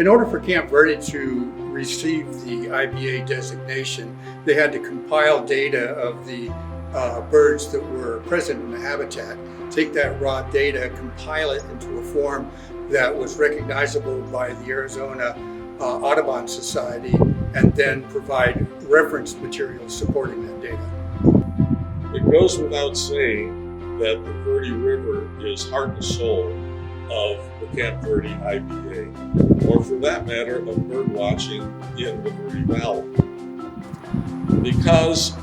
In order for Camp Verde to receive the IBA designation, they had to compile data of the birds that were present in the habitat, take that raw data, compile it into a form that was recognizable by the Arizona Audubon Society, and then provide reference materials supporting that data. It goes without saying that the Verde River is heart and soul of the Camp Verde IBA, or for that matter, of bird watching in the Verde Valley. Because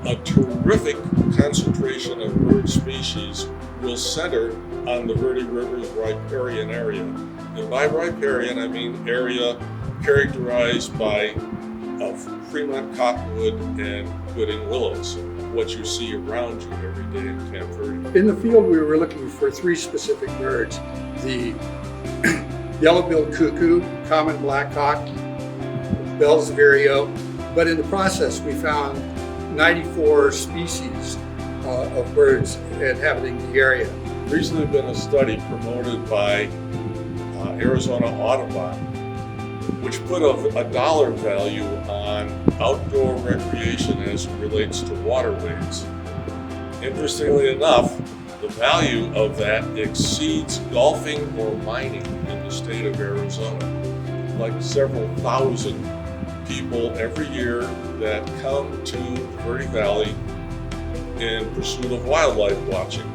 a terrific concentration of bird species will center on the Verde River's riparian area. And by riparian, I mean area characterized by Fremont cottonwood and wooding willows, what you see around you every day in Camp Verde. In the field, we were looking for three specific birds: the yellow-billed cuckoo, common black-hawk, Bell's vireo. But in the process, we found 94 species of birds inhabiting the area. Recently been a study promoted by Arizona Audubon, which put a dollar value on outdoor recreation as it relates to waterways. Interestingly enough, the value of that exceeds golfing or mining in the state of Arizona. Like several thousand people every year that come to the Verde Valley in pursuit of wildlife watching.